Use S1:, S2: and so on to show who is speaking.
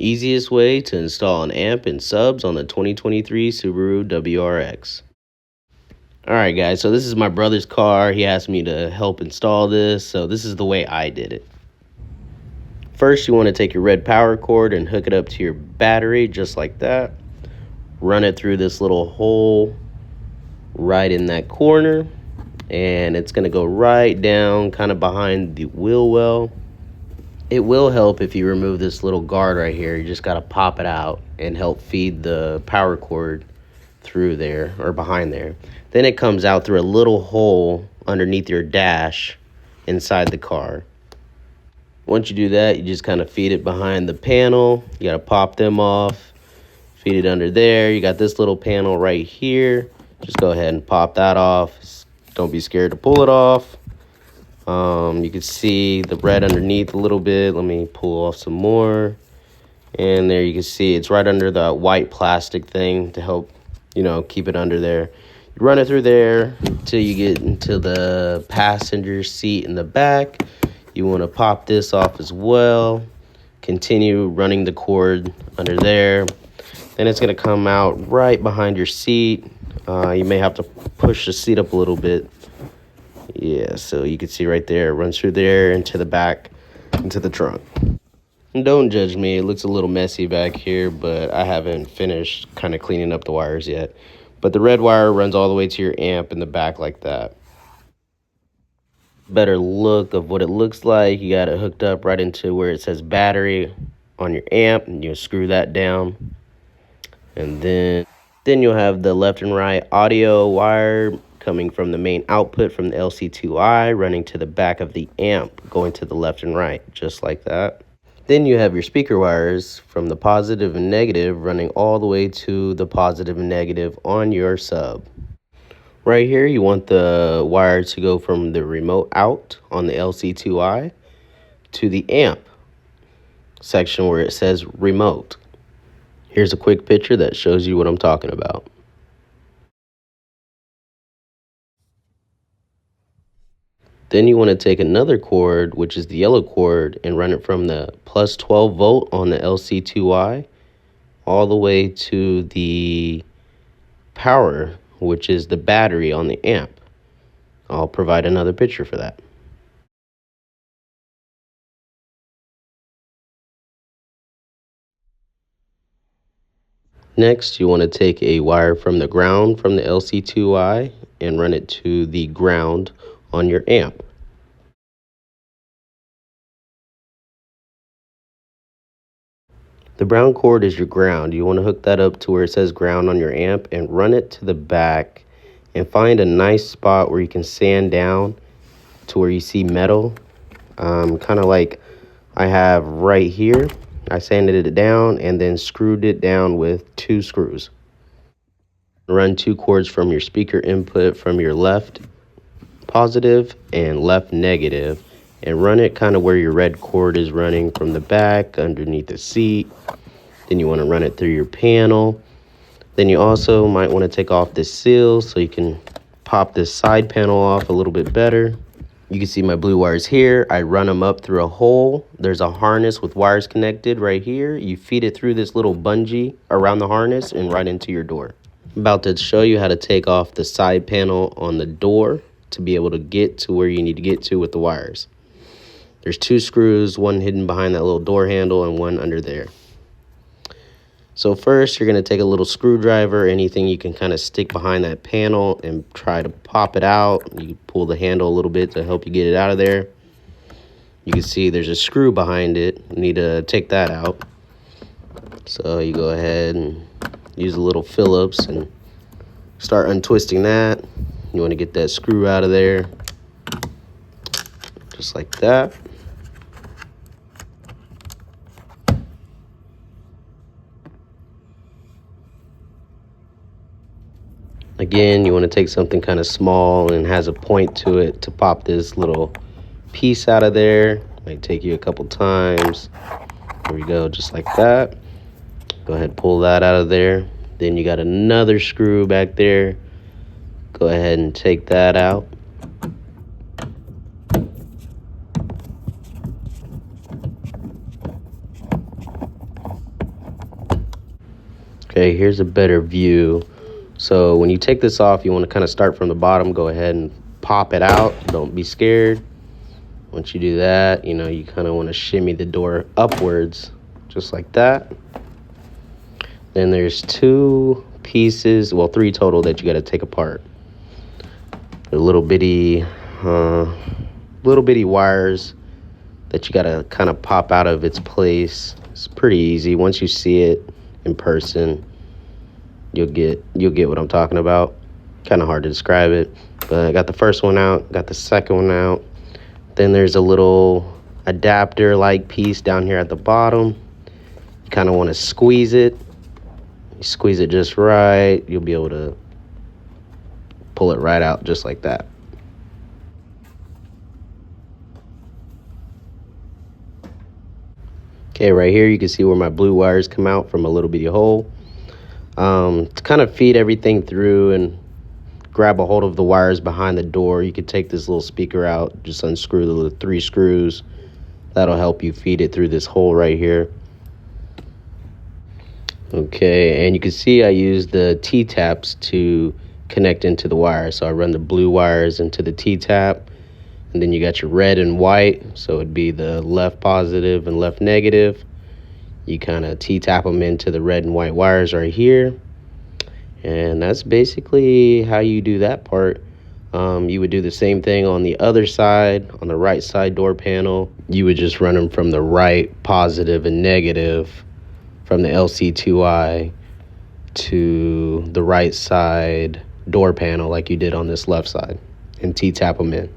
S1: Easiest way to install an amp and subs on the 2023 Subaru WRX. Alright guys, so this is my brother's car. He asked me to help install this, so this is the way I did it. First, you want to take your red power cord and hook it up to your battery just like that. Run it through this little hole right in that corner, and it's going to go right down kind of behind the wheel well. It will help if you remove this little guard right here. You just got to pop it out and help feed the power cord through there or behind there. Then it comes out through a little hole underneath your dash inside the car. Once you do that, you just kind of feed it behind the panel. You got to pop them off, feed it under there. You got this little panel right here. Just go ahead and pop that off. Don't be scared to pull it off. You can see the red underneath a little bit. Let me pull off some more. And there you can see it's right under the white plastic thing to help, keep it under there. You run it through there until you get into the passenger seat in the back. You want to pop this off as well. Continue running the cord under there. Then it's going to come out right behind your seat. You may have to push the seat up a little bit. Yeah, so you can see right there, it runs through there into the back, into the trunk. And don't judge me, it looks a little messy back here, but I haven't finished kind of cleaning up the wires yet. But the red wire runs all the way to your amp in the back like that. Better look of what it looks like. You got it hooked up right into where it says battery on your amp, and you screw that down. And then you'll have the left and right audio wire coming from the main output from the LC2i running to the back of the amp, going to the left and right, just like that. Then you have your speaker wires from the positive and negative running all the way to the positive and negative on your sub. Right here, you want the wire to go from the remote out on the LC2i to the amp section where it says remote. Here's a quick picture that shows you what I'm talking about. Then you want to take another cord, which is the yellow cord, and run it from the plus 12 volt on the LC2i all the way to the power, which is the battery on the amp. I'll provide another picture for that. Next, you want to take a wire from the ground from the LC2i and run it to the ground on your amp. The brown cord is your ground. You want to hook that up to where it says ground on your amp and run it to the back and find a nice spot where you can sand down to where you see metal. Kind of like I have right here. I sanded it down and then screwed it down with 2 screws. Run 2 cords from your speaker input from your left positive and left negative, and run it kind of where your red cord is running from the back underneath the seat. Then you want to run it through your panel. Then you also might want to take off this seal so you can pop this side panel off a little bit better. You can see my blue wires here. I run them up through a hole. There's a harness with wires connected right here. You feed it through this little bungee around the harness and right into your door. I'm about to show you how to take off the side panel on the door to be able to get to where you need to get to with the wires. There's 2 screws, one hidden behind that little door handle and one under there. So first, you're going to take a little screwdriver, anything you can kind of stick behind that panel, and try to pop it out. You pull the handle a little bit to help you get it out of there. You can see there's a screw behind it. You need to take that out. So you go ahead and use a little Phillips and start untwisting that. You want to get that screw out of there, just like that. Again, you want to take something kind of small and has a point to it to pop this little piece out of there. Might take you a couple times. There we go, just like that. Go ahead, pull that out of there. Then you got another screw back there. Go ahead and take that out. Okay, here's a better view. So when you take this off, you want to kind of start from the bottom. Go ahead and pop it out. Don't be scared. Once you do that, you kind of want to shimmy the door upwards, just like that. Then there's 2 pieces, well, 3 total that you got to take apart. They're little bitty wires that you got to kind of pop out of its place. It's pretty easy. Once you see it in person, you'll get what I'm talking about. Kind of hard to describe it, but I got the first one out, got the second one out. Then there's a little adapter like piece down here at the bottom. You kind of want to squeeze it. You squeeze it just right, you'll be able to pull it right out just like that. Okay, right here you can see where my blue wires come out from a little bitty hole. To kind of feed everything through and grab a hold of the wires behind the door, you could take this little speaker out, just unscrew the 3 screws. That'll help you feed it through this hole right here. Okay, and you can see I use the T-taps to connect into the wire. So I run the blue wires into the T-tap, and then you got your red and white, so it'd be the left positive and left negative. You kind of T-tap them into the red and white wires right here. And that's basically how you do that part. You would do the same thing on the other side, on the right side door panel. You would just run them from the right positive and negative from the LC2I to the right side door panel like you did on this left side, and T-tap them in.